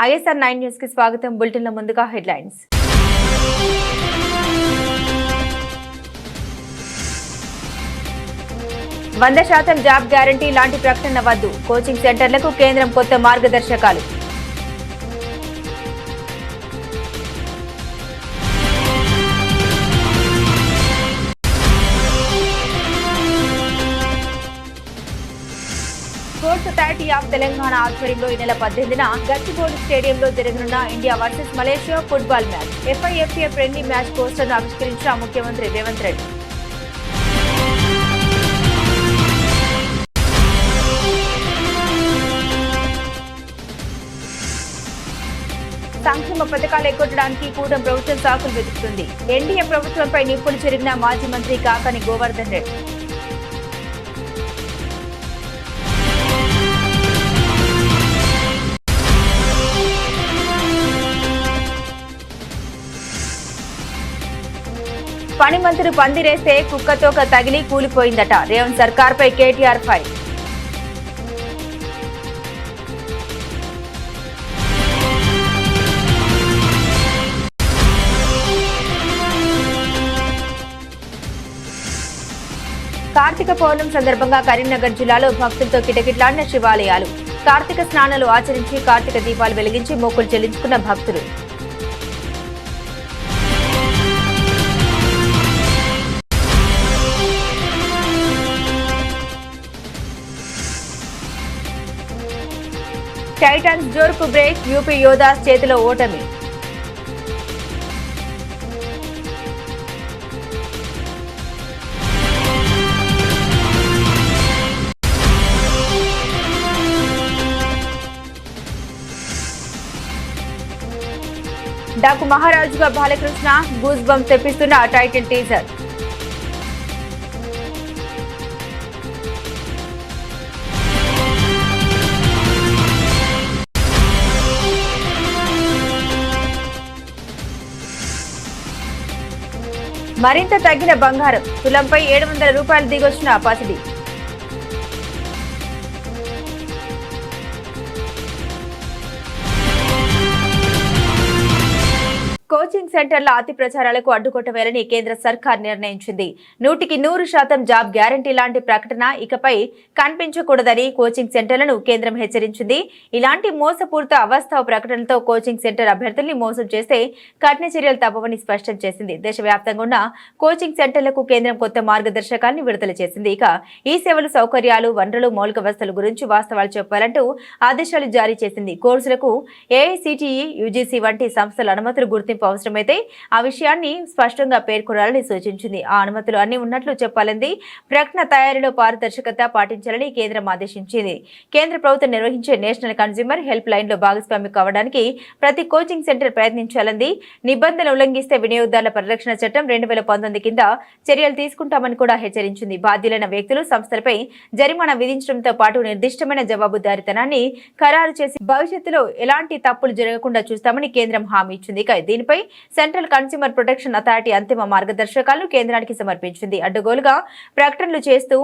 ISR 9 news కి స్వాగతం. Bulletin లో ముందుగా హెడ్లైన్స్. వంద శాతం జాబ్ గ్యారంటీ లాంటి ప్రకటన వద్దు. కోచింగ్ సెంటర్లకు కేంద్రం కొత్త మార్గదర్శకాలు. స్పోర్ట్స్ అథారిటీ ఆఫ్ తెలంగాణ ఆధ్వర్యంలో ఈ నెల 18న గచ్చిబౌలి స్టేడియంలో జరగనున్న India versus Malaysia football match, FIFA friendly match పోస్టర్ను ఆవిష్కరించిన ముఖ్యమంత్రి రేవంత్ రెడ్డి. సంక్షేమ పథకాలు ఎగ్గొట్టడానికి కూటమి ప్రభుత్వం సాకులు వెతుకుతుంది. ఎన్డీఏ ప్రభుత్వంపై నిప్పులు చెరిగిన మాజీ మంత్రి కాకాని గోవర్ధన్ రెడ్డి. పనిమంతుడు పందిరేస్తే కుక్కతోక తగిలి కూలిపోయిందట. రేవంత్ సర్కార్పై కేటీఆర్ ఫైర్. కార్తీక పౌర్ణమి సందర్భంగా కరీంనగర్ జిల్లాలో భక్తులతో కిటకిటలాడిన శివాలయాలు. కార్తీక స్నానాలు ఆచరించి కార్తీక దీపాలు వెలిగించి మొక్కులు చెల్లించుకున్న భక్తులు. టైటాన్స్ జోరుకు బ్రేక్, యూపీ యోధాస్ చేతిలో ఓటమి. డాకు మహారాజుగా బాలకృష్ణ గూస్ బంప్ తెప్పిస్తున్న టైటిల్ టీజర్. మరింత తగ్గిన బంగారం, తులంపై 700 రూపాయలు దిగొచ్చిన పసిడి. కోచింగ్ సెంటర్ల అతి ప్రచారాలకు అడ్డుకొట్టవేయాలని కేంద్ర సర్కార్ నిర్ణయించింది. 100% జాబ్ గ్యారంటీ లాంటి ప్రకటన ఇకపై కనిపించకూడదని కోచింగ్ సెంటర్లను కేంద్రం హెచ్చరించింది. ఇలాంటి మోసపూరిత అవాస్తవ ప్రకటనలతో కోచింగ్ సెంటర్ అభ్యర్థుల్ని మోసం చేస్తే కఠిన చర్యలు తప్పవని స్పష్టం చేసింది. దేశవ్యాప్తంగా ఉన్న కోచింగ్ సెంటర్లకు కేంద్రం కొత్త మార్గదర్శకాలను విడుదల చేసింది. ఇక ఈ సేవలు, సౌకర్యాలు, వనరులు, మౌలిక వసతుల గురించి వాస్తవాలు చెప్పాలంటూ ఆదేశాలు జారీ చేసింది. కోర్సులకు AICTE, UGC వంటి సంస్థల అనుమతులు గుర్తింపు అవసరమైతే ఆ విషయాన్ని స్పష్టంగా పేర్కొనాలని సూచించింది. ఆ అనుమతులు అన్ని ఉన్నట్లు చెప్పాలని, ప్రకటన తయారీలో పారదర్శకత పాటించాలని కేంద్రం ఆదేశించింది. కేంద్ర ప్రభుత్వం నిర్వహించే నేషనల్ కన్స్యూమర్ హెల్ప్ లైన్ లో భాగస్వామి కావడానికి ప్రతి కోచింగ్ సెంటర్ ప్రయత్నించాలని, నిబంధనలు ఉల్లంఘిస్తే వినియోగదారుల పరిరక్షణ చట్టం 2019 కింద చర్యలు తీసుకుంటామని కూడా హెచ్చరించింది. బాధ్యులైన వ్యక్తులు, సంస్థలపై జరిమానా విధించడంతో పాటు నిర్దిష్టమైన జవాబుదారీతనాన్ని ఖరారు చేసి భవిష్యత్తులో ఎలాంటి తప్పులు జరగకుండా చూస్తామని కేంద్రం హామీ ఇచ్చింది. దీనిపై సెంట్రల్ కన్స్యూమర్ ప్రొటెక్షన్ అథారిటీ అంతిమ మార్గదర్శకాలను కేంద్రానికి సమర్పించింది. అడ్డగోలుగా ప్రకటనలు చేస్తూ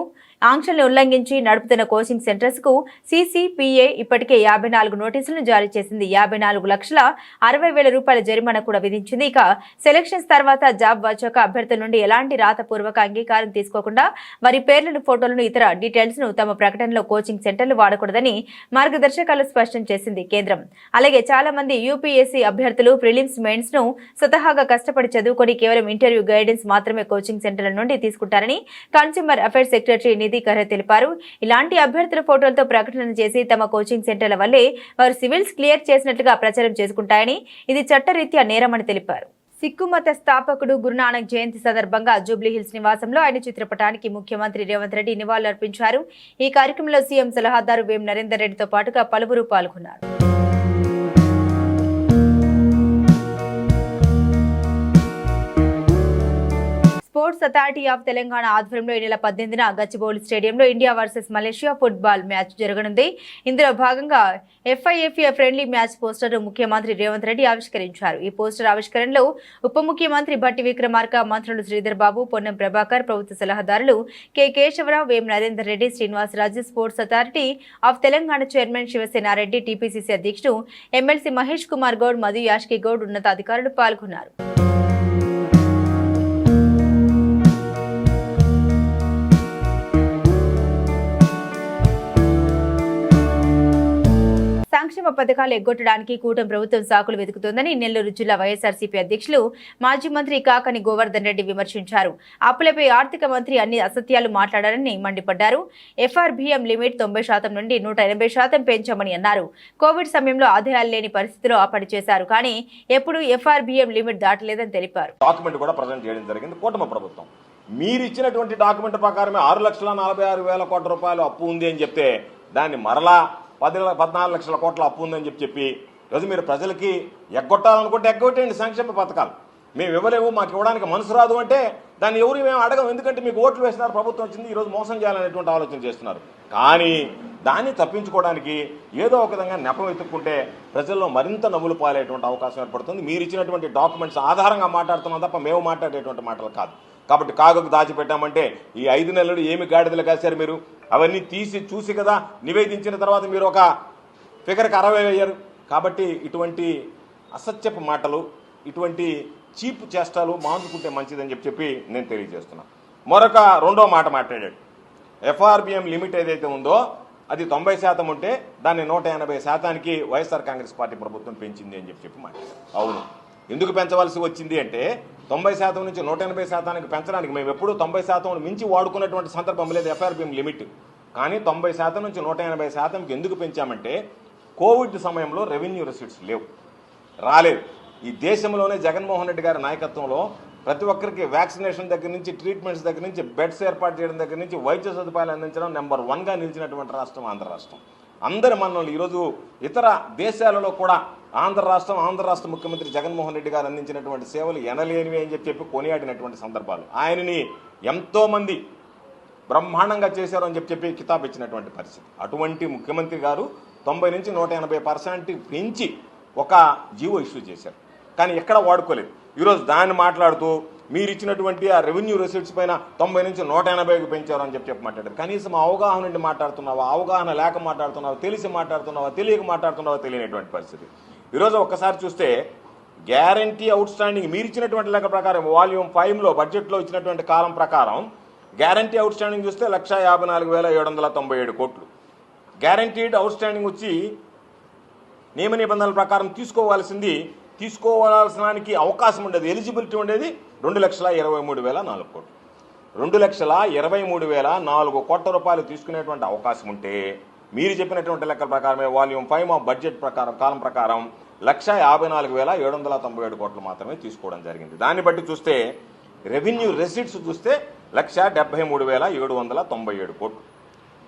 ఆంక్షల్ని ఉల్లంఘించి నడుపుతున్న కోచింగ్ సెంటర్స్ కు CCPA ఇప్పటికే 54 నోటీసులను జారీ చేసింది. 54,60,000 రూపాయల జరిమానా కూడా విధించింది. ఇక సెలక్షన్స్ తర్వాత జాబ్ వచ్చాక అభ్యర్థుల నుండి ఎలాంటి రాతపూర్వక అంగీకారం తీసుకోకుండా వారి పేర్లను, ఫోటోలను, ఇతర డీటెయిల్స్ ను తమ ప్రకటనలో కోచింగ్ సెంటర్లు వాడకూడదని మార్గదర్శకాలు స్పష్టం చేసింది కేంద్రం. అలాగే చాలా మంది UPSC అభ్యర్థులు ప్రిలిమ్స్, మెయిన్స్ ను స్వతహాగా కష్టపడి చదువుకొని కేవలం ఇంటర్వ్యూ గైడెన్స్ మాత్రమే కోచింగ్ సెంటర్ల నుండి తీసుకుంటారని కన్స్యూమర్ అఫైర్స్ సెక్రటరీ నిధి ఖరే తెలిపారు. ఇలాంటి అభ్యర్థుల ఫోటోలతో ప్రకటన చేసి తమ కోచింగ్ సెంటర్ల వల్లే వారు సివిల్స్ క్లియర్ చేసినట్లుగా ప్రచారం చేసుకుంటాయని, ఇది చట్టరీత్యా నేరమని తెలిపారు. సిక్కు మత స్థాపకుడు గురునానక్ జయంతి సందర్భంగా జూబ్లీహిల్స్ నివాసంలో ఆయన చిత్రపటానికి ముఖ్యమంత్రి రేవంత్ రెడ్డి నివాళులర్పించారు. ఈ కార్యక్రమంలో సీఎం సలహాదారు వేం నరేందర్ రెడ్డితో పాటుగా పలువురు పాల్గొన్నారు. స్పోర్ట్స్ అథారిటీ ఆఫ్ తెలంగాణ ఆధ్వర్యంలో ఈ నెల 18న గచ్చిబౌలి స్టేడియంలో India versus Malaysia football match జరగనుంది. ఇందులో భాగంగా FIFA ఫ్రెండ్లీ మ్యాచ్ పోస్టర్ను ముఖ్యమంత్రి రేవంత్ రెడ్డి ఆవిష్కరించారు. ఈ పోస్టర్ ఆవిష్కరణలో ఉప ముఖ్యమంత్రి భట్టి విక్రమార్క, మంత్రులు శ్రీధర్ బాబు, పొన్నం ప్రభాకర్, ప్రభుత్వ సలహాదారులు K Keshavarao, Vem Narender Reddy, Srinivasaraju, sports authority of Telangana chairman Sivasenareddy, TPCC అధ్యక్షుడు ఎమ్మెల్సీ మహేష్ కుమార్ గౌడ్, మధు యాష్కి గౌడ్ ఉన్నతాధికారులు పాల్గొన్నారు. సంక్షేమ పథకాలు ఎగ్గొట్టడానికి కూటమి ప్రభుత్వం సాకులు వెతుకుతోందని నెల్లూరు జిల్లా వైఎస్ఆర్సీపీ అధ్యక్షులు మాజీ మంత్రి కాకని గోవర్ధన్ రెడ్డి విమర్శించారు. అప్పులపై ఆర్థిక మంత్రి అన్ని అసత్యాలు మాట్లాడారని మండిపడ్డారు. FRBM లిమిట్ 90% నుండి 180% పెంచామని అన్నారు. కోవిడ్ సమయంలో ఆదాయాలు లేని పరిస్థితిలో ఆ పని చేశారు, కానీ ఎప్పుడు FRBM లిమిట్ దాటలేదని తెలిపారు. డాక్యుమెంట్ కూడా ప్రజెంట్ చేయడం జరిగింది కూటమి ప్రభుత్వం. మీరు ఇచ్చినటువంటి డాక్యుమెంట్ ప్రకారమే 6,46,000 కోట్ల రూపాయలు అప్పు ఉంది అని చెప్తే దాన్ని మరలా 14 లక్షల కోట్ల అప్పు ఉందని చెప్పి ఈరోజు మీరు ప్రజలకి ఎగ్గొట్టాలనుకుంటే ఎగ్గొట్టేయండి సంక్షేమ పథకాలు. మేము ఇవ్వలేము, మాకు ఇవ్వడానికి మనసు రాదు అంటే దాన్ని ఎవరు మేము అడగం. ఎందుకంటే మీకు ఓట్లు వేసినారు, ప్రభుత్వం వచ్చింది, ఈరోజు మోసం చేయాలనేటువంటి ఆలోచన చేస్తున్నారు. కానీ దాన్ని తప్పించుకోవడానికి ఏదో ఒక విధంగా నెపం ఎత్తుక్కుంటే ప్రజల్లో మరింత నవ్వులు పాలేటువంటి అవకాశం ఏర్పడుతుంది. మీరు ఇచ్చినటువంటి డాక్యుమెంట్స్ ఆధారంగా మాట్లాడుతున్నాం తప్ప మేము మాట్లాడేటువంటి మాటలు కాదు. కాబట్టి కాగకు దాచిపెట్టామంటే ఈ 5 నెలలు ఏమి గాడిదలు కాశారు మీరు, అవన్నీ తీసి చూసి కదా నివేదించిన తర్వాత మీరు ఒక ఫిగర్కి 60 అయ్యారు. కాబట్టి ఇటువంటి అసత్యపు మాటలు, ఇటువంటి చీప్ చేష్టాలు మానుకుంటే మంచిదని చెప్పి నేను తెలియజేస్తున్నాను. మరొక రెండో మాట మాట్లాడాడు. FRBM లిమిట్ ఏదైతే ఉందో అది 90% ఉంటే దాన్ని 180%కి వైఎస్ఆర్ కాంగ్రెస్ పార్టీ ప్రభుత్వం పెంచింది అని చెప్పి మాట్లాడారు. అవును, ఎందుకు పెంచవలసి వచ్చింది అంటే 90% నుంచి 180%కి పెంచడానికి మేము ఎప్పుడూ 90% మించి వాడుకున్నటువంటి సందర్భం లేదు FRBM లిమిట్. కానీ 90% నుంచి 180%కి ఎందుకు పెంచామంటే కోవిడ్ సమయంలో రెవెన్యూ రిసీట్స్ రాలేదు. ఈ దేశంలోనే జగన్మోహన్ రెడ్డి గారి నాయకత్వంలో ప్రతి ఒక్కరికి వ్యాక్సినేషన్ దగ్గర నుంచి, ట్రీట్మెంట్స్ దగ్గర నుంచి, బెడ్స్ ఏర్పాటు చేయడం దగ్గర నుంచి, వైద్య సదుపాయాలు అందించడం నెంబర్ 1గా నిలిచినటువంటి రాష్ట్రం ఆంధ్ర రాష్ట్రం. అందరి మన్నలు ఈరోజు ఇతర దేశాలలో కూడా ఆంధ్ర రాష్ట్ర ముఖ్యమంత్రి జగన్మోహన్ రెడ్డి గారు అందించినటువంటి సేవలు ఎనలేనివి అని చెప్పి కొనియాడినటువంటి సందర్భాలు. ఆయనని ఎంతోమంది బ్రహ్మాండంగా చేశారు అని చెప్పి కితాబ్ ఇచ్చినటువంటి పరిస్థితి. అటువంటి ముఖ్యమంత్రి గారు 90 నుంచి 180% పెంచి ఒక జీవో ఇష్యూ చేశారు, కానీ ఎక్కడ వాడుకోలేదు. ఈరోజు దాన్ని మాట్లాడుతూ మీరు ఇచ్చినటువంటి ఆ రెవెన్యూ రిసీట్స్ పైన 90 నుంచి 180కి పెంచారు అని చెప్పి మాట్లాడారు. కనీసం అవగాహన నుండి మాట్లాడుతున్నావా, అవగాహన లేక మాట్లాడుతున్నావా, తెలిసి మాట్లాడుతున్నావా, తెలియక మాట్లాడుతున్నావా తెలియనటువంటి పరిస్థితి. ఈరోజు ఒక్కసారి చూస్తే గ్యారంటీ అవుట్ స్టాండింగ్ మీరు ఇచ్చినటువంటి లెక్క ప్రకారం వాల్యూమ్ 5లో బడ్జెట్లో ఇచ్చినటువంటి కాలం ప్రకారం గ్యారంటీ అవుట్ స్టాండింగ్ చూస్తే 1,54,797 కోట్లు. గ్యారంటీడ్ అవుట్ స్టాండింగ్ వచ్చి నియమ నిబంధనల ప్రకారం తీసుకోవాల్సినానికి అవకాశం ఉండేది, ఎలిజిబిలిటీ ఉండేది 2,23,004 కోట్లు. 2,23,004 కోట్ల రూపాయలు తీసుకునేటువంటి అవకాశం ఉంటే మీరు చెప్పినటువంటి లెక్కల ప్రకారమే వాల్యూమ్ 5 ఆఫ్ బడ్జెట్ ప్రకారం కాలం ప్రకారం 1,54,797 కోట్లు మాత్రమే తీసుకోవడం జరిగింది. దాన్ని బట్టి చూస్తే రెవెన్యూ రెసిట్స్ చూస్తే 1,73,797 కోట్లు,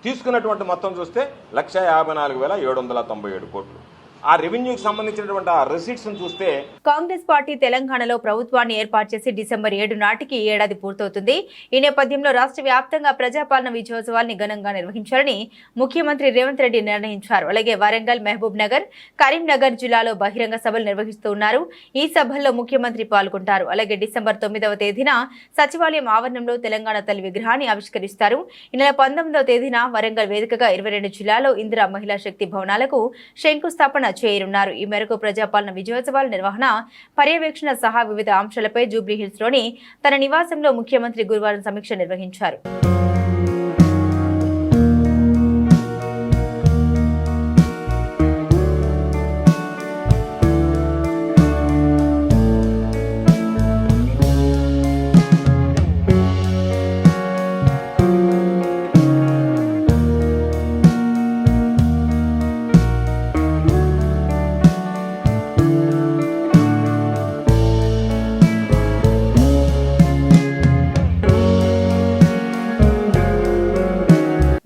తీసుకున్నటువంటి మొత్తం చూస్తే 1,54,797 కోట్లు. ఆ రెవెన్యూకి సంబంధించినటువంటి ఆ రిసీట్స్ చూస్తే కాంగ్రెస్ పార్టీ తెలంగాణలో ప్రభుత్వాన్ని ఏర్పాటు చేసి డిసెంబర్ 7 నాటికి ఏడాది పూర్తవుతుంది. ఈ నేపథ్యంలో రాష్ట్ర వ్యాప్తంగా ప్రజాపాలన విజయోత్సవాల్ని ఘనంగా నిర్వహించాలని ముఖ్యమంత్రి రేవంత్ రెడ్డి నిర్ణయించారు. అలాగే వరంగల్, మహబూబ్ నగర్, కరీంనగర్ జిల్లాలో బహిరంగ సభలు నిర్వహిస్తున్నారు. ఈ సభల్లో ముఖ్యమంత్రి పాల్గొంటారు. అలాగే డిసెంబర్ 9వ తేదీన సచివాలయం ఆవరణంలో తెలంగాణ తల్లి విగ్రహాన్ని ఆవిష్కరిస్తారు. ఈ నెల 19వ తేదీన వరంగల్ వేదికగా 22 జిల్లాలో ఇందిరా మహిళా శక్తి భవనాలకు శంకుస్థాపన చేయనున్నారు. ఈ మేరకు ప్రజాపాలన విజయోత్సవాల నిర్వహణ, పర్యవేక్షణ సహా వివిధ అంశాలపై జూబ్లీహిల్స్ లోని తన నివాసంలో ముఖ్యమంత్రి గురువారం సమీక్ష నిర్వహించారు.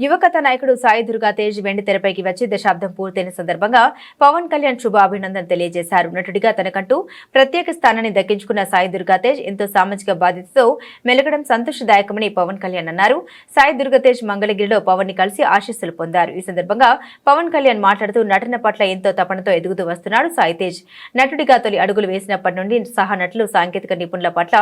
యువకథ నాయకుడు సాయి దుర్గా తేజ్ వెండి తెరపైకి వచ్చి దశాబ్దం పూర్తయిన సందర్భంగా పవన్ కళ్యాణ్ శుభ అభినందనలు తెలియజేశారు. నటుడిగా తనకంటూ ప్రత్యేక స్థానాన్ని దక్కించుకున్న సాయి దుర్గా తేజ్ ఎంతో సామాజిక బాధ్యతతో మెలగడం సంతోషదాయకమని పవన్ కళ్యాణ్ అన్నారు. సాయి దుర్గా తేజ్ మంగళగిరిలో పవన్ ని కలిసి ఆశీస్సులు పొందారు. ఈ సందర్భంగా పవన్ కళ్యాణ్ మాట్లాడుతూ నటన పట్ల ఎంతో తపనతో ఎదుగుతూ వస్తున్నాడు సాయి తేజ్. నటుడిగా తొలి అడుగులు వేసినప్పటి నుండి సహా నటులు సాంకేతిక నిపుణుల పట్ల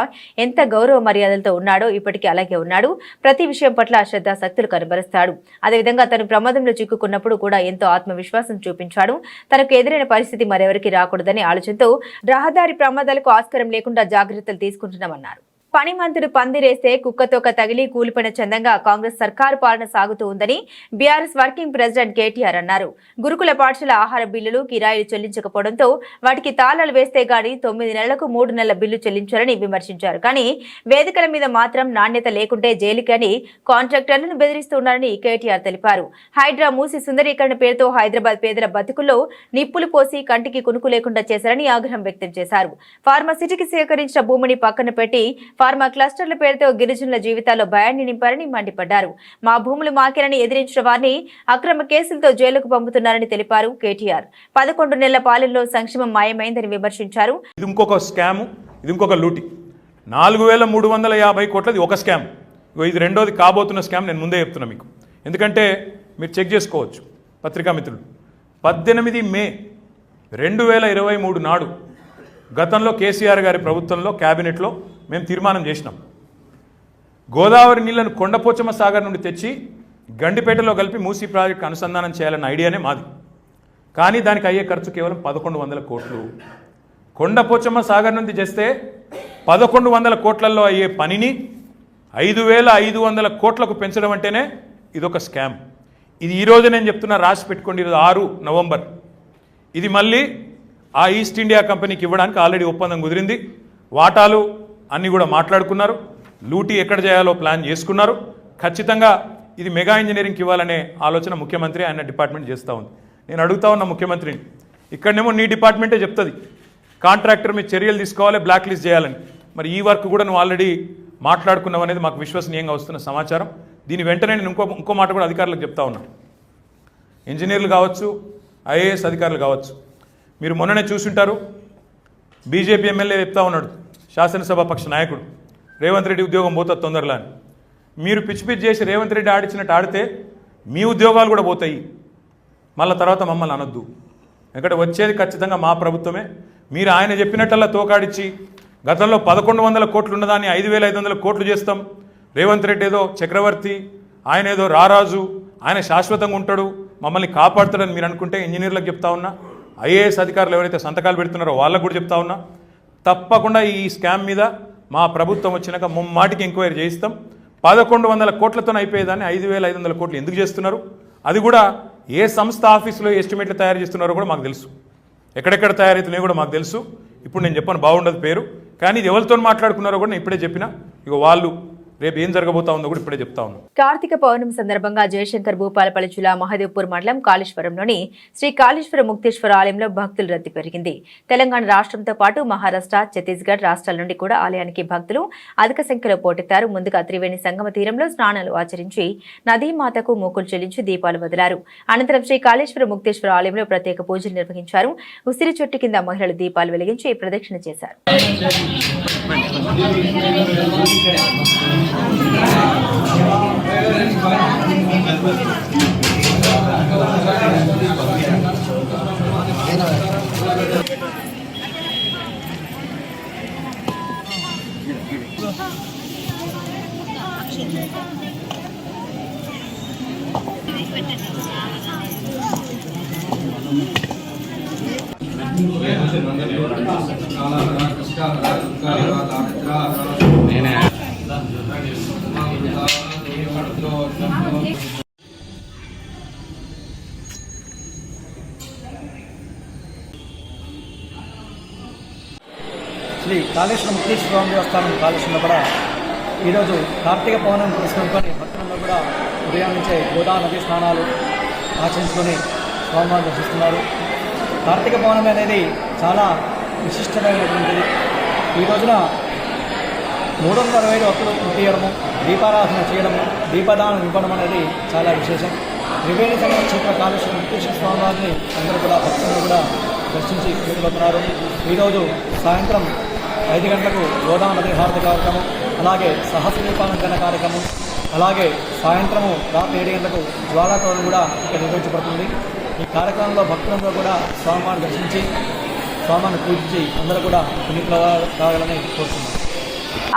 ఎంత గౌరవ మర్యాదలతో ఉన్నాడో ఇప్పటికీ అలాగే ఉన్నాడు. ప్రతి విషయం పట్ల శ్రద్ధాశక్తులు కనబరుస్తాడు. అదేవిధంగా తను ప్రమాదంలో చిక్కుకున్నప్పుడు కూడా ఎంతో ఆత్మవిశ్వాసం చూపించాడు. తనకు ఎదురైన పరిస్థితి మరెవరికి రాకూడదని ఆలోచనతో రహదారి ప్రమాదాలకు ఆస్కారం లేకుండా జాగ్రత్తలు తీసుకుంటున్నామన్నారు. పనిమంతుడు పందిరేస్తే కుక్కతోక తగిలి కూలిపోయిన చందంగా కాంగ్రెస్ సర్కారు పాలన సాగుతూ ఉందని బీఆర్ఎస్ వర్కింగ్ ప్రెసిడెంట్ కేటీఆర్ అన్నారు. గురుకుల పాఠశాల ఆహార బిల్లులు కిరాయిలు చెల్లించకపోవడంతో వాటికి తాళాలు వేస్తే గానీ 9 నెలలకు 3 నెలల బిల్లు చెల్లించాలని విమర్శించారు. కానీ వేదికల మీద మాత్రం నాణ్యత లేకుంటే జైలుకని కాంట్రాక్టర్లను బెదిరిస్తున్నారని కేటీఆర్ తెలిపారు. హైడ్రా మూసి సుందరీకరణ పేరుతో హైదరాబాద్ పేదల బతుకుల్లో నిప్పులు పోసి కంటికి కునుకు లేకుండా చేశారని ఆగ్రహం వ్యక్తం చేశారు. ఫార్మాసిటీకి సేకరించిన భూమిని పక్కన పెట్టి ఫార్మా క్లస్టర్ల పేరుతో గిరిజనుల జీవితాల్లో భయాన్ని నింపారని మండిపడ్డారు. మా భూములు మాకేనని ఎదిరించిన వారిని అక్రమ కేసులతో జైలుకు పంపుతున్నారని తెలిపారు కేటీఆర్. 11 నెలల పాలనలో సంక్షేమం మాయమైందని విమర్శించారు. ఇది ఇంకొక స్కామ్, ఇది ఇంకొక లూటి. 4350 కోట్లది ఒక స్కామ్. ఇది రెండోది కాబోతున్న స్కామ్. నేను ముందే చెప్తున్నా మీకు, ఎందుకంటే మీరు చెక్ చేసుకోవచ్చు పత్రికా మిత్రులు. 18 మే 2023 నాడు గతంలో కేసీఆర్ గారి ప్రభుత్వంలో క్యాబినెట్లో మేము తీర్మానం చేసినాం. గోదావరి నీళ్లను కొండపోచమ్మ సాగర్ నుండి తెచ్చి గండిపేటలో కలిపి మూసీ ప్రాజెక్టు అనుసంధానం చేయాలన్న ఐడియానే మాది. కానీ దానికి అయ్యే ఖర్చు కేవలం 1100 కోట్లు. కొండపోచమ్మ సాగర్ నుండి చేస్తే 1100 కోట్లలో అయ్యే పనిని 5500 కోట్లకు పెంచడం అంటేనే ఇదొక స్కామ్. ఇది ఈరోజు నేను చెప్తున్నా, రాసి పెట్టుకోండి. ఈరోజు 6 నవంబర్. ఇది మళ్ళీ ఆ ఈస్ట్ ఇండియా కంపెనీకి ఇవ్వడానికి ఆల్రెడీ ఒప్పందం కుదిరింది. వాటాలు అన్నీ కూడా మాట్లాడుకున్నారు. లూటీ ఎక్కడ చేయాలో ప్లాన్ చేసుకున్నారు. ఖచ్చితంగా ఇది మెగా ఇంజనీరింగ్కి ఇవ్వాలనే ఆలోచన ముఖ్యమంత్రి ఆయన డిపార్ట్మెంట్ చేస్తూ ఉంది. నేను అడుగుతా ఉన్న ముఖ్యమంత్రిని, ఇక్కడనేమో నీ డిపార్ట్మెంటే చెప్తుంది కాంట్రాక్టర్ మీద చర్యలు తీసుకోవాలి, బ్లాక్ లిస్ట్ చేయాలని. మరి ఈ వర్క్ కూడా నువ్వు ఆల్రెడీ మాట్లాడుకున్నావు అనేది మాకు విశ్వసనీయంగా వస్తున్న సమాచారం. దీని వెంటనే నేను ఇంకో మాట కూడా అధికారులకు చెప్తా ఉన్నా. ఇంజనీర్లు కావచ్చు, ఐఏఎస్ అధికారులు కావచ్చు, మీరు మొన్ననే చూసుంటారు, బీజేపీ ఎమ్మెల్యే చెప్తా ఉన్నాడు, శాసనసభ పక్ష నాయకుడు, రేవంత్ రెడ్డి ఉద్యోగం పోతుంది తొందరలో అని. మీరు పిచ్చి పిచ్చి చేసి రేవంత్ రెడ్డి ఆడిచ్చినట్టు ఆడితే మీ ఉద్యోగాలు కూడా పోతాయి. మళ్ళీ తర్వాత మమ్మల్ని అనొద్దు, ఎందుకంటే వచ్చేది ఖచ్చితంగా మా ప్రభుత్వమే. మీరు ఆయన చెప్పినట్టల్లా తోకాడిచ్చి గతంలో 1100 కోట్లు ఉన్నదాన్ని 5500 కోట్లు చేస్తాం, రేవంత్ రెడ్డి ఏదో చక్రవర్తి, ఆయన ఏదో రారాజు, ఆయన శాశ్వతంగా ఉంటాడు, మమ్మల్ని కాపాడుతాడని మీరు అనుకుంటే ఇంజనీర్లకు చెప్తా ఉన్నా, ఐఏఎస్ అధికారులు ఎవరైతే సంతకాలు పెడుతున్నారో వాళ్ళకు కూడా చెప్తా ఉన్నా, తప్పకుండా ఈ స్కామ్ మీద మా ప్రభుత్వం వచ్చినాక ముమ్మాటికి ఎంక్వైరీ చేయిస్తాం. 1100 కోట్లతో అయిపోయేదాన్ని 5500 కోట్లు ఎందుకు చేస్తున్నారు, అది కూడా ఏ సంస్థ ఆఫీసులో ఎస్టిమేట్లు తయారు చేస్తున్నారో కూడా మాకు తెలుసు, ఎక్కడెక్కడ తయారైతున్నాయో కూడా మాకు తెలుసు. ఇప్పుడు నేను చెప్పను, బాగుండదు పేరు, కానీ ఇది ఎవరితో మాట్లాడుకున్నారో కూడా నేను ఇప్పుడే చెప్పిన. ఇక వాళ్ళు రేపు ఏం జరగబోతా ఉందో కూడా ఇప్పుడే చెప్తా ఉన్నాం. కార్తీక పౌర్ణమి సందర్భంగా జయశంకర్ భూపాలపల్లి జిల్లా మహదేవ్పూర్ మండలం కాళేశ్వరంలోని శ్రీ కాళేశ్వర ముక్తేశ్వర ఆలయంలో భక్తుల రద్దీ పెరిగింది. తెలంగాణ రాష్ట్రంతో పాటు మహారాష్ట్ర, ఛత్తీస్గఢ్ రాష్ట్రాల నుండి కూడా ఆలయానికి భక్తులు అధిక సంఖ్యలో పోటెత్తారు. ముందుగా త్రివేణి సంగమ తీరంలో స్నానాలు ఆచరించి నదీమాతకు మొక్కులు చెల్లించి దీపాలు వదిలారు. అనంతరం శ్రీ కాళేశ్వర ముక్తేశ్వర ఆలయంలో ప్రత్యేక పూజలు నిర్వహించారు. ఉసిరి చెట్టు కింద మహిళలు దీపాలు వెలిగించి ప్రదక్షిణ చేశారు. శ్రీ కాళేశ్వర ముక్తేశ్వర స్వామి దేవస్థానం కాళేశ్వరంలో కూడా ఈరోజు కార్తీక పౌర్ణమి పురస్కరించుకొని భక్తులందరూ కూడా ఉదయం నుంచే గోదా నదీ స్నానాలు ఆచరించుకొని స్వామివారిని దర్శిస్తున్నారు. కార్తీక పౌర్ణమి అనేది చాలా విశిష్టమైనటువంటిది. ఈ రోజున 365 ఒత్తులు ముట్టియడము, దీపారాధన చేయడము, దీపదానం ఇవ్వడం అనేది చాలా విశేషం. త్రివేణి సంగమ క్షేత్ర కాళేశ్వర ముక్తేశ్వర స్వామి వారిని అందరూ కూడా భక్తులు కూడా దర్శించి వెళ్ళిపోతున్నారు. ఈరోజు సాయంత్రం 5 గంటలకు గోదావరి నది హారతి కార్యక్రమం, అలాగే సహస్రదీపాలంకరణ కార్యక్రమం, అలాగే సాయంత్రము రాత్రి 7 గంటలకు జ్వాలాతోరణం కూడా ఇక్కడ నిర్వహించబడుతుంది. ఈ కార్యక్రమంలో భక్తులందరూ కూడా స్వామివారిని దర్శించి స్వామివారిని పూజించి అందరూ కూడా పుణ్యఫల కావాలని కోరుతున్నారు.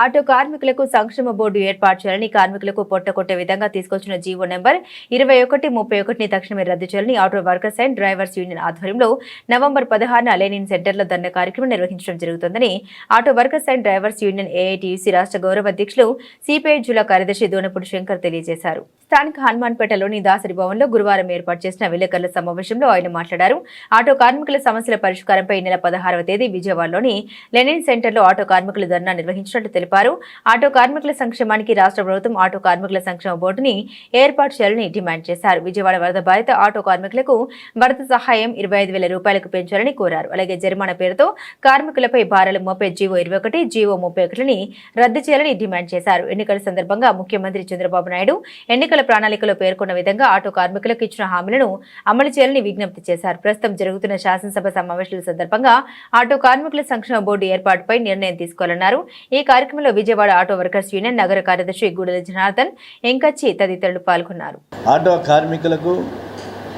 ఆటో కార్మికులకు సంక్షేమ బోర్డు ఏర్పాటు చేయాలని, కార్మికులకు పొట్టకొట్టే విధంగా తీసుకొచ్చిన జీవో నెంబర్ 2131ని తక్షణమే రద్దు చేయాలని auto workers and drivers union ఆధ్వర్యంలో నవంబర్ 16న లెనిన్ సెంటర్లో ధర్నా కార్యక్రమం నిర్వహించడం జరుగుతుందని auto workers and drivers union AITUC రాష్ట్ర గౌరవ అధ్యక్షులు సిపిఐ జిల్లా కార్యదర్శి దోనపూడి శంకర్ తెలియజేశారు. స్థానిక హనుమాన్పేటలోని దాసరి భవన్లో గురువారం ఏర్పాటు చేసిన విలేకరుల సమావేశంలో ఆయన మాట్లాడారు. ఆటో కార్మికుల సమస్యల పరిష్కారంపై నెల 16వ తేదీ విజయవాడలోని లెనిన్ సెంటర్లో ఆటో కార్మికులు ధర్నా నిర్వహించినట్లు తెలిపారు. ఆటో కార్మికుల సంక్షేమానికి రాష్ట్ర ప్రభుత్వం ఆటో కార్మికుల సంక్షేమ బోర్డుని ఏర్పాటు చేయాలని డిమాండ్ చేశారు. విజయవాడ వరద బాధిత ఆటో కార్మికులకు వరద సహాయం 25,000 రూపాయలకు పెంచాలని కోరారు. అలాగే జరిమానా పేరుతో కార్మికులపై భారాలు మోపే జీవో 21, జీవో 31ని రద్దు చేయాలని డిమాండ్ చేశారు. ఎన్నికల సందర్భంగా ముఖ్యమంత్రి చంద్రబాబు నాయుడు ఎన్నికల ప్రణాళికలో పేర్కొన్న విధంగా ఆటో కార్మికులకు ఇచ్చిన హామీలను అమలు చేయాలని విజ్ఞప్తి చేశారు. ప్రస్తుతం జరుగుతున్న శాసనసభ సమావేశాల సందర్భంగా ఆటో కార్మికుల సంక్షేమ బోర్డు ఏర్పాటుపై నిర్ణయం తీసుకోవాలన్నారు. ఈ కార్యక్రమంలో విజయవాడ ఆటో వర్కర్స్ యూనియన్ నగర కార్యదర్శి గూడెల జనార్దన్, ఎంకచ్చి తదితరులు పాల్గొన్నారు. ఆటో కార్మికులకు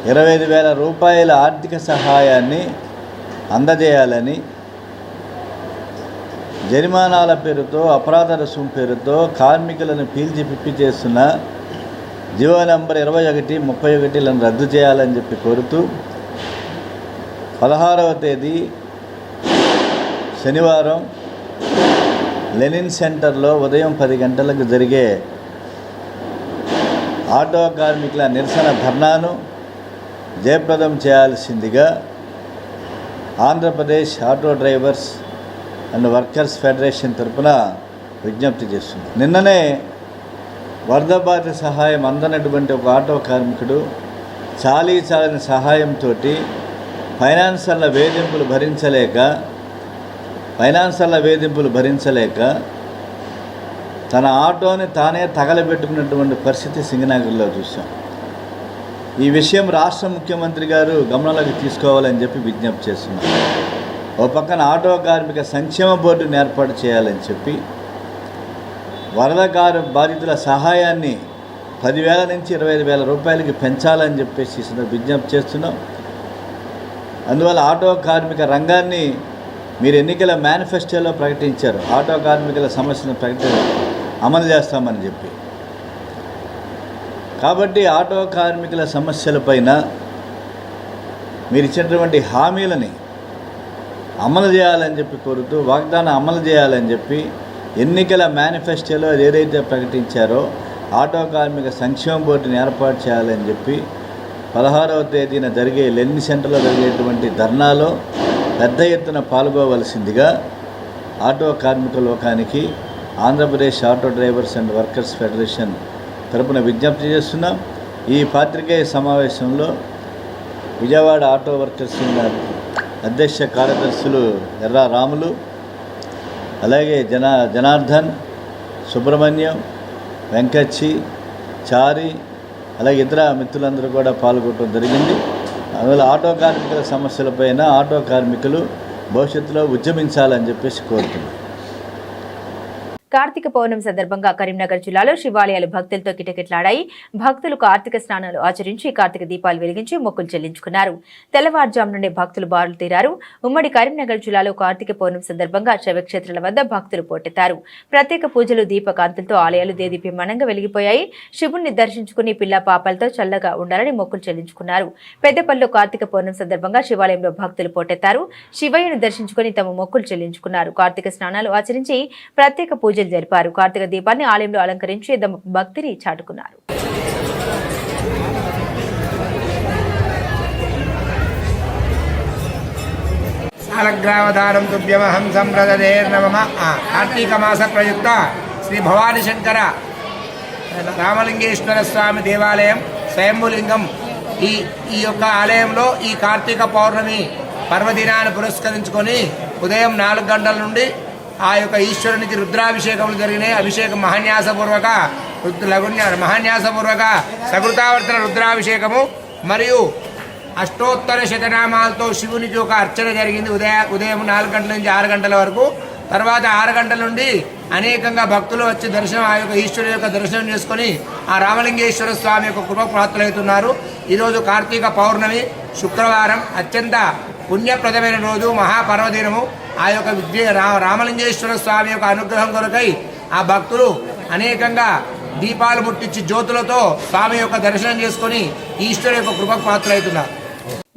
25,000 రూపాయల ఆర్థిక సహాయాన్ని అందజేయాలని, జరిమానాల పేరుతో అపరాధ రుసుము పేరుతో కార్మికులను పీల్చి పిప్పి చేస్తున్న జీవో నంబర్ 21, 31లను రద్దు చేయాలని చెప్పి కోరుతూ 16వ తేదీ శనివారం లెనిన్ సెంటర్లో ఉదయం 10 గంటలకు జరిగే ఆటో కార్మికుల నిరసన ధర్నాను జయప్రదం చేయాల్సిందిగా Andhra Pradesh auto drivers and workers federation తరఫున విజ్ఞప్తి చేస్తుంది. నిన్ననే వరద బాధిత సహాయం అందనటువంటి ఒక ఆటో కార్మికుడు చాలని సహాయంతో ఫైనాన్షియల్ వేధింపులు భరించలేక తన ఆటోని తానే తగలబెట్టుకున్నటువంటి పరిస్థితి సింగనగర్లో చూసాం. ఈ విషయం రాష్ట్ర ముఖ్యమంత్రి గారు గమనంలోకి తీసుకోవాలని చెప్పి విజ్ఞప్తి చేస్తున్నారు. ఓ పక్కన ఆటో కార్మిక సంక్షేమ బోర్డుని ఏర్పాటు చేయాలని చెప్పి వరద బాధితుల సహాయాన్ని 10,000 నుంచి 25,000 రూపాయలకి పెంచాలని చెప్పేసి విజ్ఞప్తి చేస్తున్నాం. అందువల్ల ఆటో కార్మిక రంగాన్ని మీరు ఎన్నికల మేనిఫెస్టోలో ప్రకటించారు, ఆటో కార్మికుల సమస్యను అమలు చేస్తామని చెప్పి. కాబట్టి ఆటో కార్మికుల సమస్యలపైన మీరు ఇచ్చినటువంటి హామీలని అమలు చేయాలని చెప్పి కోరుతూ, వాగ్దానం అమలు చేయాలని చెప్పి ఎన్నికల మేనిఫెస్టోలో ఏదైతే ప్రకటించారో ఆటో కార్మిక సంక్షేమ బోర్డుని ఏర్పాటు చేయాలని చెప్పి 16వ తేదీన జరిగే లెనిన్ సెంటర్లో జరిగేటువంటి ధర్నాలో పెద్ద ఎత్తున పాల్గొవలసిందిగా ఆటో కార్మిక లోకానికి Andhra Pradesh auto drivers and workers federation తరపున విజ్ఞప్తి చేస్తున్నాం. ఈ పాత్రికేయ సమావేశంలో విజయవాడ ఆటో వర్కర్స్ అధ్యక్ష కార్యదర్శులు ఎర్రా రాములు, అలాగే జనార్దన్, సుబ్రహ్మణ్యం, వెంకచ్చి, చారి, అలాగే ఇతర మిత్రులందరూ కూడా పాల్గొనడం జరిగింది. అందువల్ల ఆటో కార్మికుల సమస్యలపైన ఆటో కార్మికులు భవిష్యత్తులో ఉద్యమించాలని చెప్పేసి కోరుతున్నాం. కార్తీక పౌర్ణమి సందర్భంగా కరీంనగర్ జిల్లాలో శివాలయాలు భక్తులతో కిటకిటలాడాయి. భక్తులు కార్తీక స్నానాలు ఆచరించి కార్తీక దీపాలు వెలిగించి మొక్కులు చెల్లించుకున్నారు. తెల్లవారుజాము నుండి భక్తులు బారులు తీరారు. ఉమ్మడి కరీంనగర్ జిల్లాలో కార్తీక పౌర్ణమి సందర్భంగా శైవక్షేత్రాల వద్ద భక్తులు పోటెత్తారు. ప్రత్యేక పూజలు, దీపకాంతులతో ఆలయాలు దేదీప్యమానంగా వెలిగిపోయాయి. శివుణ్ణి దర్శించుకుని పిల్ల పాపాలతో చల్లగా ఉండాలని మొక్కులు చెల్లించుకున్నారు. పెద్దపల్లిలో కార్తీక పౌర్ణమి సందర్భంగా శివాలయంలో భక్తులు పోటెత్తారు. శివయ్యను దర్శించుకుని తమ మొక్కులు చెల్లించుకున్నారు. కార్తీక స్నానాలు ఆచరించి ప్రత్యేక పూజలు జరిపారు. కార్తీక దీపాన్ని ఆలయంలో అలంకరించి భక్తిని చాటుకున్నారు. సాలగ్రావధారం తుభ్యమహం సంప్రదదేర్నమః. కార్తీక మాస ప్రయుక్త శ్రీ భవానీ శంకర రామలింగేశ్వర స్వామి దేవాలయం స్వయంభులింగం ఈ యొక్క ఆలయంలో ఈ కార్తీక పౌర్ణమి పర్వదినాన్ని పురస్కరించుకొని ఉదయం 4 గంటల నుండి ఆ యొక్క ఈశ్వరునికి రుద్రాభిషేకములు జరిగినాయి. అభిషేకం మహాన్యాసపూర్వక సకృతావర్తన రుద్రాభిషేకము మరియు అష్టోత్తర శతనామాలతో శివునికి ఒక అర్చన జరిగింది. ఉదయం 4 గంటల నుంచి 6 గంటల వరకు. తర్వాత 6 గంటల నుండి అనేకంగా భక్తులు వచ్చి దర్శనం ఆ యొక్క ఈశ్వరు యొక్క దర్శనం చేసుకొని ఆ రామలింగేశ్వర స్వామి యొక్క కృపప్రాప్తులవుతున్నారు. ఈరోజు కార్తీక పౌర్ణమి శుక్రవారం, అత్యంత పుణ్యప్రదమైన రోజు, మహాపర్వదినము. ఆ యొక్క రామలింగేశ్వర స్వామి యొక్క అనుగ్రహం కొరకై ఆ భక్తులు అనేకంగా దీపాలు ముట్టించి జ్యోతులతో స్వామి యొక్క దర్శనం చేసుకొని ఈశ్వరు యొక్క కృపప్రాప్తులవుతున్నారు.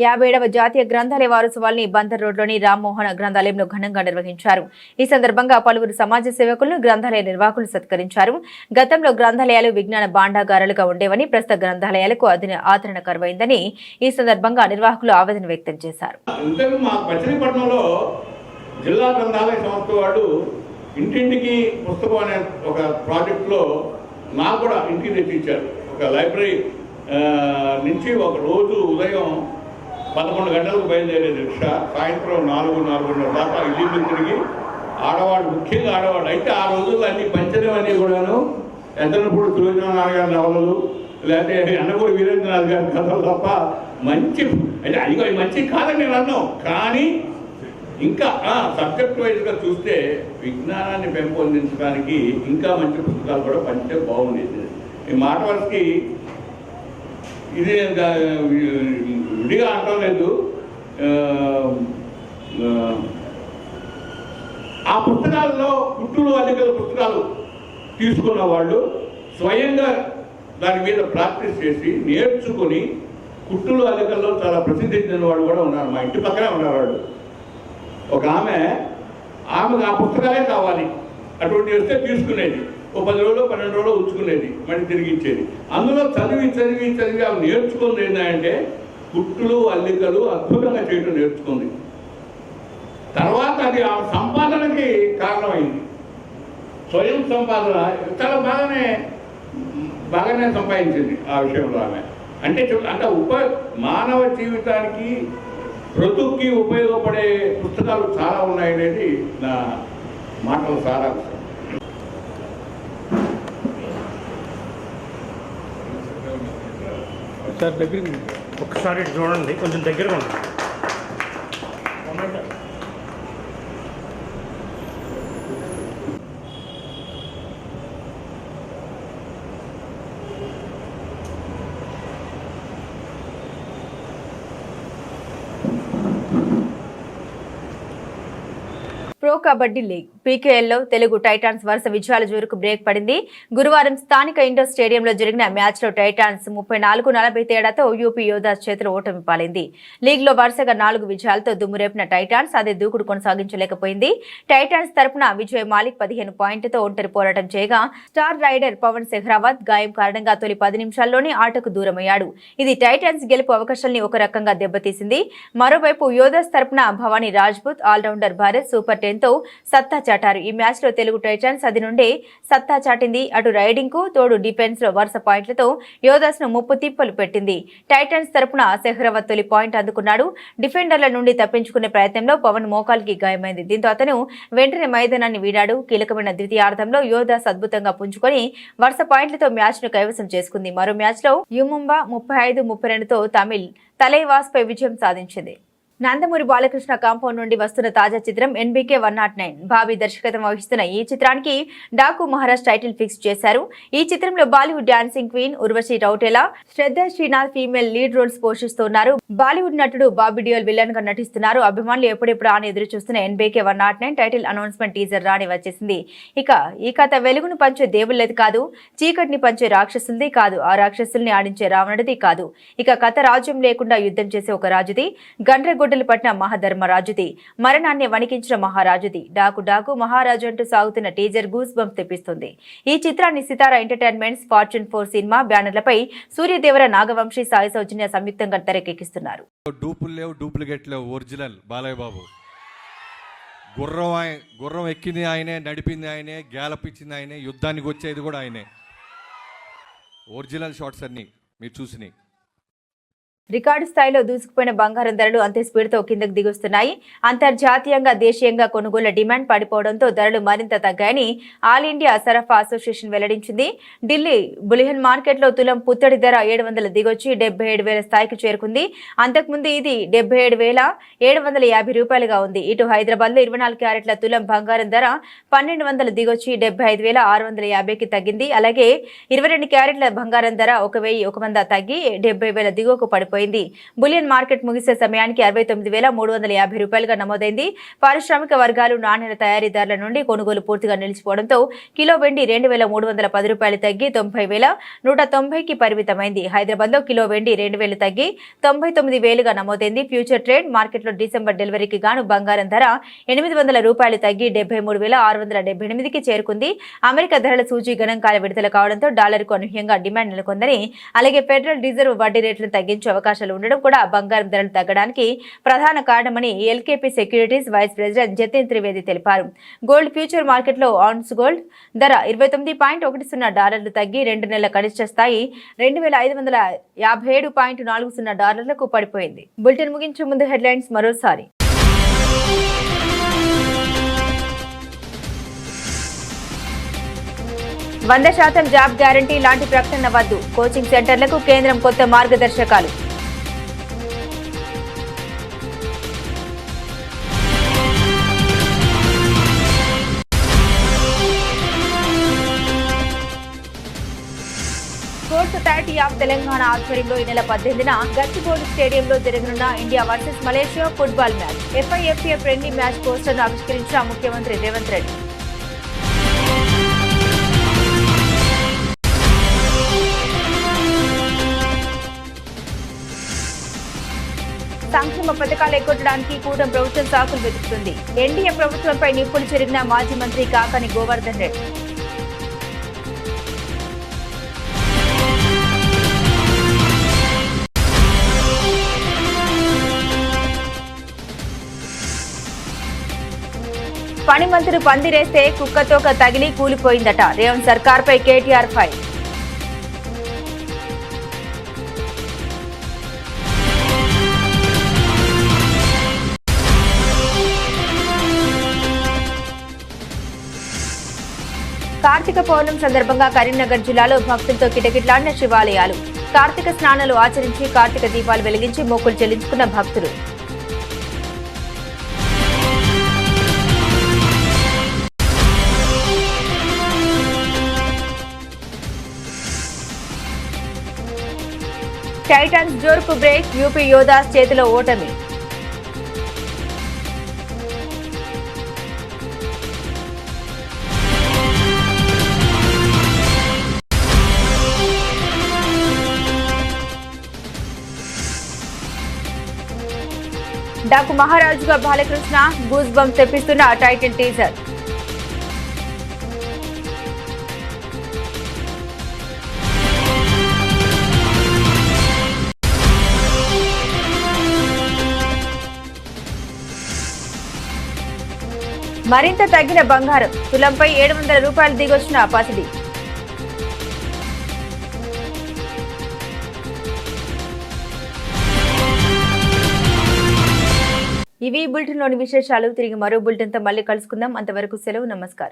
57వ జాతీయ గ్రంథాలయ వారోత్సవాల్ని బందర్ రోడ్లోని రామ్మోహన గ్రంథాలయంలో ఘనంగా నిర్వహించారు. ఈ సందర్భంగా పలువురు సమాజ సేవకులను గ్రంథాలయ నిర్వాహకులు సత్కరించారు. గతంలో గ్రంథాలయాలు విజ్ఞాన భాండాగారాలుగా ఉండేవని, ప్రస్తుత గ్రంథాలయాలకు ఆదరణ కరువైందని ఈ సందర్భంగా నిర్వాహకులు ఆవేదన వ్యక్తం చేశారు. జిల్లా గ్రంథాలయ సంస్థ వాళ్ళు ఇంటింటికి పుస్తకం అనే ఒక ప్రాజెక్టులో నాకు కూడా ఇంటికి తెచ్చిచ్చారు. ఒక లైబ్రరీ నుంచి ఒక రోజు ఉదయం 11 గంటలకు బయలుదేరే రిక్షా, సాయంత్రం 4-4:30 దాకా ఇల్లు తిరిగి ఆడవాళ్ళు, ముఖ్యంగా ఆడవాళ్ళు అయితే ఆ రోజుల్లో అన్ని పంచదవన్నీ కూడాను ఎద్దనపూడి సూర్యనారాయణ గారి నవలలు, లేకపోతే అన్నపూడి వీరేంద్రనాథ్ గారి కథలు తప్ప మంచి అంటే అది మంచి కాదని నేను అన్నాను. కానీ ఇంకా సబ్జెక్ట్ వైజ్గా చూస్తే విజ్ఞానాన్ని పెంపొందించడానికి ఇంకా మంచి పుస్తకాలు కూడా పంచితే బాగుండేది. ఈ మాట వరకు ఇది విడిగా అంటం లేదు. ఆ పుస్తకాల్లో కుట్టులు అధికల పుస్తకాలు తీసుకున్న వాళ్ళు స్వయంగా దాని మీద ప్రాక్టీస్ చేసి నేర్చుకుని కుట్టులు అధికల్లో చాలా ప్రసిద్ధి చెందిన వాళ్ళు కూడా ఉన్నారు. మా ఇంటి పక్కనే ఉన్నవాడు ఒక ఆమెకు ఆ పుస్తకాలే కావాలి, అటువంటి వస్తే తీసుకునేది. ఓ 10 రోజులు 12 రోజులు ఉంచుకునేది, మళ్ళీ తిరిగిచ్చేది. అందులో చదివి ఆమె నేర్చుకుంది ఏంటంటే కుట్టులు అల్లికలు అద్భుతంగా చేయడం నేర్చుకుంది. తర్వాత అది ఆమె సంపాదనకి కారణమైంది. స్వయం సంపాదన చాలా బాగానే సంపాదించింది ఆ విషయంలో ఆమె. అంటే మానవ జీవితానికి బ్రతుక్కి ఉపయోగపడే పుస్తకాలు చాలా ఉన్నాయనేది నా మాటల సారాంశం. సార్ దగ్గర ఒక్కసారి చూడండి, కొంచెం దగ్గరగా ఉంది. ప్రో కబడ్డీ లీగ్ పీకేఎల్లో తెలుగు టైటాన్స్ వరుస విజయాల జోరుకు బ్రేక్ పడింది. గురువారం స్థానిక ఇండోర్ స్టేడియంలో జరిగిన మ్యాచ్లో టైటాన్స్ 34-40 తేడాతో యూపీ యోధాస్ చేతిలో ఓటమి పాలైంది. లీగ్లో వరుసగా 4 విజయాలతో దుమ్మురేపిన టైటాన్స్ అదే దూకుడు కొనసాగించలేకపోయింది. టైటాన్స్ తరపున విజయ్ మాలిక్ 15 పాయింట్లతో ఒంటరి పోరాటం చేయగా స్టార్ రైడర్ పవన్ సెహ్రావత్ గాయం కారణంగా తొలి 10 నిమిషాల్లోనే ఆటకు దూరమయ్యాడు. ఇది టైటాన్స్ గెలుపు అవకాశాల్ని ఒక రకంగా దెబ్బతీసింది. మరోవైపు యోధాస్ తరపున భవానీ రాజ్పుత్, ఆల్రౌండర్ భారత్ సూపర్ 10తో సత్తా చాటారు. ఈ మ్యాచ్ లో తెలుగు టైటాన్స్ అది నుండే సత్తా చాటింది. అటు రైడింగ్ కు తోడు డిఫెన్స్ లో వరుస పాయింట్లతో యోధాస్ ను ముప్పు తిప్పలు పెట్టింది. టైటాన్స్ తరపున సెహ్రావత్ తొలి పాయింట్ అందుకున్నాడు. డిఫెండర్ల నుండి తప్పించుకునే ప్రయత్నంలో పవన్ మోకాలికి గాయమైంది. దీంతో అతను వెంటనే మైదానాన్ని వీడాడు. కీలకమైన ద్వితీయార్థంలో యోధాస్ అద్భుతంగా పుంజుకొని వరుస పాయింట్లతో మ్యాచ్ ను కైవసం చేసుకుంది. మరో మ్యాచ్ లో యుముంబా 35-32తో తమిళ్ తలైవాస్ పై విజయం సాధించింది. నందమూరి బాలకృష్ణ కాంపౌండ్ నుండి వస్తున్న తాజా చిత్రం NBK 109. బాబీ దర్శకత్వం వహిస్తున్న ఈ చిత్రానికి డాకు మహారాజ్ టైటిల్ ఫిక్స్ చేశారు. ఈ చిత్రంలో బాలీవుడ్ డాన్సింగ్ క్వీన్ ఉర్వశి రౌటేలా, శ్రద్ధ శ్రీనాథ్ ఫీమేల్ లీడ్ రోల్స్ పోషిస్తున్నారు. బాలీవుడ్ నటుడు బాబీ డియోల్ విలన్ గా నటిస్తున్నారు. అభిమానులు ఎప్పుడెప్పుడు అని ఎదురు చూస్తున్న NBK 109 టైటిల్ అనౌన్స్మెంట్ టీజర్ రాని వచ్చేసింది. ఇక ఈ కథ వెలుగును పంచే దేవుళ్ళది కాదు, చీకటిని పంచే రాక్షసులది కాదు, ఆ రాక్షసుల్ని ఆడించే రావణుడిది కాదు. ఇక కథ రాజ్యం లేకుండా యుద్ధం చేసే ఒక రాజుది, గండ్రగొడ్డలి పట్టిన మహాధర్మరాజుది, మరణాన్ని వణికించిన మహారాజుది. డాకు డాకు మహారాజు అంటూ సాగుతున్న టీజర్ గూస్ బంప్స్ తెప్పిస్తుంది. ఈ చిత్రాన్ని సితారా ఎంటర్టైన్మెంట్స్, ఫార్చ్యూన్ 4 సినిమా బ్యానర్లపై సూర్యదేవర, నాగవంశీ, సాయి సౌజన్య సంయుక్తంగా తెరకెక్కిస్తున్నారు. డూపులు లేవు, డూప్లికేట్ లేవు, ఒరిజినల్ బాలయ్య బాబు. గుర్రం ఎక్కింది ఆయనే, నడిపింది ఆయనే, గ్యాలప్ ఇచ్చింది ఆయనే, యుద్ధానికి వచ్చేది కూడా ఆయనే. ఒరిజినల్ షాట్స్ అన్నీ మీరు చూసినాయి. రికార్డు స్థాయిలో దూసుకుపోయిన బంగారం ధరలు అంతే స్పీడ్తో కిందకు దిగుస్తున్నాయి. అంతర్జాతీయంగా దేశీయంగా కొనుగోళ్ల డిమాండ్ పడిపోవడంతో ధరలు మరింత తగ్గాయని ఆల్ ఇండియా సరఫరా అసోసియేషన్ వెల్లడించింది. ఢిల్లీ బులియన్ మార్కెట్లో తులం పుత్తడి ధర 700 దిగొచ్చి 77,000 స్థాయికి చేరుకుంది. అంతకుముందు ఇది 77,750 రూపాయలుగా ఉంది. ఇటు హైదరాబాద్లో 24 క్యారెట్ల తులం బంగారం ధర 1,200 దిగొచ్చి 75,650కి తగ్గింది. అలాగే 22 క్యారెట్ల బంగారం ధర 1,100 తగ్గి 70,000 దిగువకు పడిపోయింది. బులియన్ మార్కెట్ ముగిసే సమయానికి 69,350 రూపాయలుగా నమోదైంది. పారిశ్రామిక వర్గాలు నాణ్యాల తయారీదారుల నుండి కొనుగోలు పూర్తిగా నిలిచిపోవడంతో కిలో వెండి 2,310 రూపాయలు తగ్గి 90,190కి పరిమితమైంది. హైదరాబాద్లో కిలో వెండి 2,000 తగ్గి 99,000గా నమోదైంది. ఫ్యూచర్ ట్రేడ్ మార్కెట్లో డిసెంబర్ డెలివరీకి గాను బంగారం ధర 800 రూపాయలు తగ్గి 73,678కి చేరుకుంది. అమెరికా ధరల సూచీ గణాంకాల విడుదల కావడంతో డాలర్కు అనూహ్యంగా డిమాండ్ నెలకొందని, అలాగే ఫెడరల్ రిజర్వ్ వడ్డీ రేట్లను తగ్గించే అవకాశాలు ఉండడం కూడా బంగారం ధరలు తగ్గడానికి ప్రధాన కారణమని LKP securities vice president Jatin Trivedi తెలిపారు. గోల్డ్ ఫ్యూచర్ మార్కెట్లో ఆన్స్ గోల్డ్ ధర 29.10 డాలర్లు తగ్గి 2 నెలల కనిష్ట స్థాయి 2,557.40 డాలర్లకు పడిపోయింది. బులెటిన్ ముగించే ముందు హెడ్లైన్స్ మరోసారి. 100% జాబ్ గ్యారంటీ లాంటి ప్రకటన వద్దు. కోచింగ్ సెంటర్లకు కేంద్రం కొత్త మార్గదర్శకాలు. స్పోర్ట్స్ అథారిటీ ఆఫ్ తెలంగాణ ఆధ్వర్యంలో ఈ నెల 18న గచ్చిబౌలి స్టేడియంలో జరగనున్న India versus Malaysia football match. FIFA friendly match పోస్టర్ను ఆవిష్కరించిన ముఖ్యమంత్రి రేవంత్ రెడ్డి. సంక్షేమ పథకాలు ఎగ్గొట్టడానికి కూటమి ప్రభుత్వం సాకులు వెతుకుతుంది. ఎన్డీఏ ప్రభుత్వంపై నిప్పులు చెరిగిన మాజీ మంత్రి కాకాని గోవర్ధన్ రెడ్డి. పనిమంతులు పందిరేస్తే కుక్కతోక తగిలి కూలిపోయిందట. రేవంత్ సర్కార్పై కేటీఆర్ ఫైర్. కార్తీక పౌర్ణమి సందర్భంగా కరీంనగర్ జిల్లాలో భక్తులతో కిటకిటలాడిన శివాలయాలు. కార్తీక స్నానాలు ఆచరించి కార్తీక దీపాలు వెలిగించి మొక్కులు చెల్లించుకున్న భక్తులు. టైటాన్స్ జోరుకు బ్రేక్. యూపీ యోధాస్ చేతిలో ఓటమి. డాకు మహారాజుగా బాలకృష్ణ గూస్ బంప్ తెప్పిస్తున్న టైటిల్ టీజర్. మరింత తగ్గిన బంగారం. తులంపై 700 రూపాయలు దిగొచ్చిన పసిడి. ఇవి బులెటిన్లోని విశేషాలు. తిరిగి మరో బులెటిన్తో మళ్ళీ కలుసుకుందాం. అంతవరకు సెలవు. నమస్కారం.